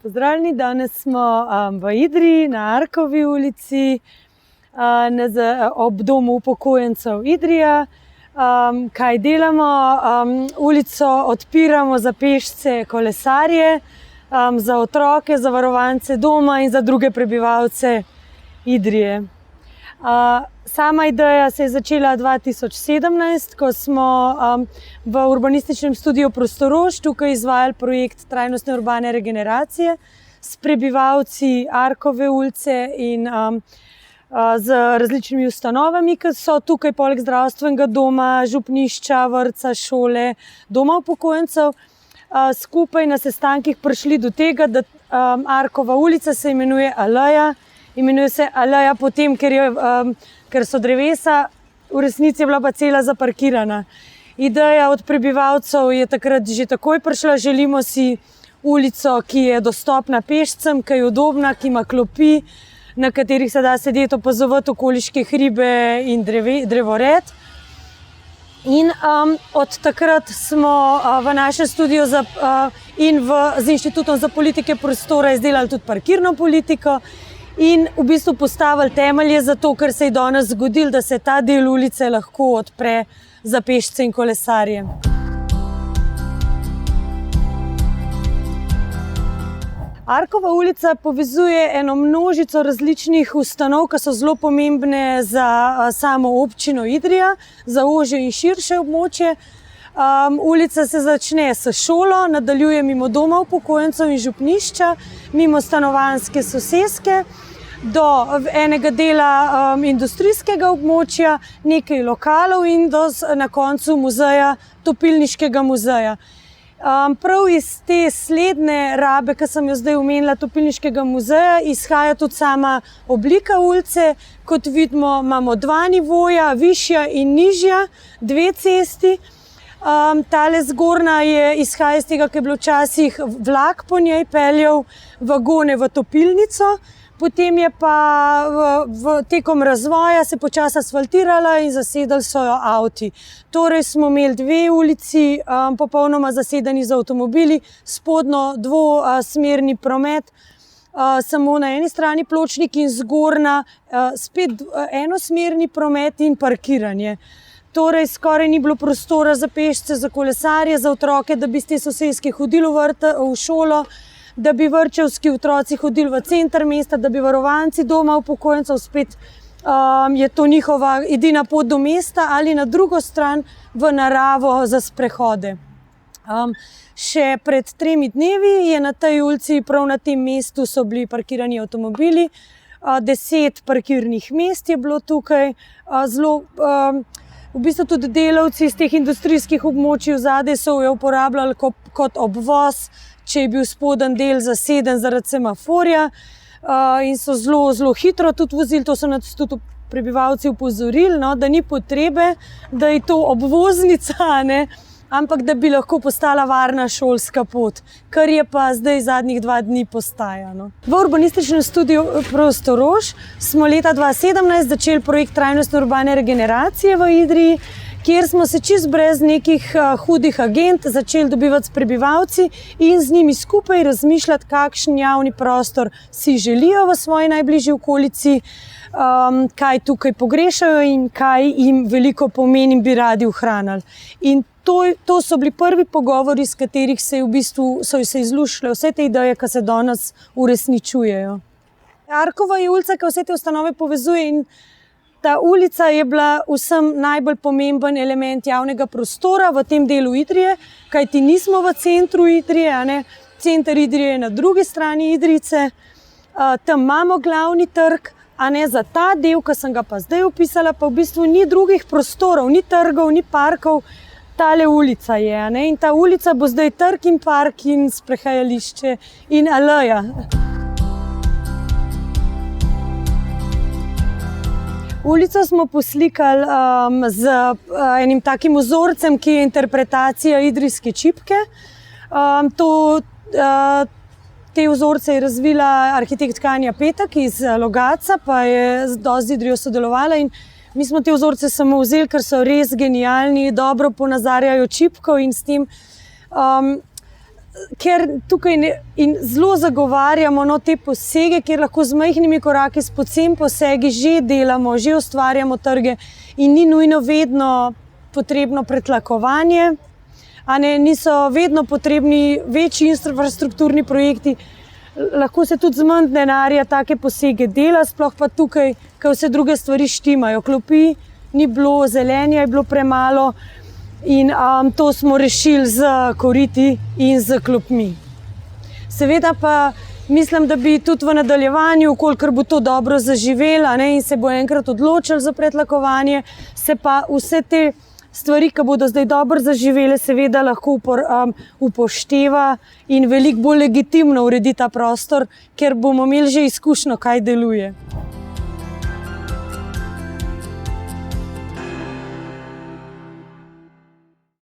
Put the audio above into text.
Pozdravljeni, danes smo v Idriji, na Arkovi ulici, ob domu upokojencev Idrija. Kaj delamo? Ulico odpiramo za pešce, kolesarje, za otroke, za varovance doma in za druge prebivalce Idrije. Sama ideja se je začela 2017, ko smo v urbanističnem studiu Prostorož tukaj izvajali projekt trajnostne urbane regeneracije s prebivalci Arkove ulice in z različnimi ustanovami, ki so tukaj poleg zdravstvenega doma, župnišča, vrtca, šole, doma upokojencev, skupaj na sestankih prišli do tega, da Arkova ulica se imenuje Aleja. Imenuje se Aleja potem, ker so drevesa, v resnici je bila pa cela zaparkirana. Ideja od prebivalcev je takrat že takoj prišla, želimo si ulico, ki je dostopna pešcem, ki je udobna, ki ima klopi, na katerih se da sedeti, opazovati okoliške hribe in drevored. In od takrat smo v našem studiu in z Inštitutom za politike prostora izdelali tudi parkirno politiko in v bistvu postavili temelje za to, kar se je danes zgodilo, da se ta del ulice lahko odpre za pešce in kolesarje. Arkova ulica povezuje eno množico različnih ustanov, ki so zelo pomembne za samo občino Idrija, za ožje in širše območje. Ulica se začne s šolo, nadaljuje mimo doma upokojencev in župnišča, mimo stanovanjske soseske, do enega dela industrijskega območja, nekaj lokalov in na koncu muzeja, topilniškega muzeja. Prav iz te slednje rabe, ki sem jo zdaj omenila, topilniškega muzeja, izhaja tudi sama oblika ulice. Kot vidimo, imamo dva nivoja, višja in nižja, dve cesti. Tale zgornja izhaja iz tega, ker je bilo včasih vlak po njej peljal vagone v topilnico, potem je pa tekom razvoja se počasi asfaltirala in zasedali so jo avti. Torej smo imeli dve ulici popolnoma zasedeni z avtomobili, spodnjo dvosmerni promet, samo na eni strani pločnik in zgornja spet enosmerni promet in parkiranje. Torej skoraj ni bilo prostora za pešce, za kolesarje, za otroke, da bi s te soseske hodili v šolo, da bi vrtčevski otroci hodili v center mesta, da bi varovanci doma upokojencev spet je to njihova edina pot do mesta ali na drugo stran v naravo za sprehode. Še pred 3 dnevi je na tej ulici, prav na tem mestu, so bili parkirani avtomobili, 10 parkirnih mest je bilo tukaj, zelo v bistvu tudi delavci iz teh industrijskih območij zadaj so jo uporabljali kot obvoz, če je bil spodnji del zaseden zaradi semaforja in so zelo hitro tudi vozili. To so nas tudi prebivalci opozorili, da ni potrebe, da je to obvoznica, ampak da bi lahko postala varna šolska pot, kar je pa zdaj zadnjih 2 dni postaja. V urbanističnem studiu Prostorož smo leta 2017 začeli projekt trajnostne urbane regeneracije v Idriji, kjer smo se čisto brez nekih hudih agend začeli dobivati s prebivalci in z njimi skupaj razmišljati, kakšen javni prostor si želijo v svoji najbližji okolici, kaj tukaj pogrešajo in kaj jim veliko pomeni in bi radi ohranili. In to so bili prvi pogovori, s katerih so se izluščile vse te ideje, ki se danes uresničujejo. Arkova je ulica, ki vse te ustanove povezuje, in ta ulica je bila vsem najbolj pomemben element javnega prostora v tem delu Idrije, kajti nismo v centru Idrije, center Idrije je na drugi strani Idrijce, tam imamo glavni trg, za ta del, ki sem ga pa zdaj opisala, pa v bistvu ni drugih prostorov, ni trgov, ni parkov, tale ulica je. In ta ulica bo zdaj trg in park in sprehajališče in aleja. Ulico smo poslikali z enim takim vzorcem, ki je interpretacija idrijske čipke. Te vzorce je razvila arhitektka Anja Petek iz Logatca, pa je dosti z Idrijo sodelovala in mi smo te vzorce samo vzeli, ker so res genialni, dobro ponazarjajo čipko in s tem ker tukaj zelo zagovarjamo te posege, kjer lahko z majhnimi koraki, s poceni posegi že delamo, že ustvarjamo trge in ni nujno vedno potrebno pretlakovanje, niso vedno potrebni večji infrastrukturni projekti, lahko se tudi z manj denarja take posege dela, sploh pa tukaj, ko vse druge stvari štimajo. Klopi ni bilo, zelenja je bilo premalo in to smo rešili z koriti in z klopmi. Seveda pa mislim, da bi tudi v nadaljevanju, kolikor bo to dobro zaživelo in se bo enkrat odločili za pretlakovanje, se pa vse te stvari, ki bodo zdaj dobro zaživele, seveda lahko upošteva in veliko bolj legitimno uredi ta prostor, ker bomo imeli že izkušnjo, kaj deluje.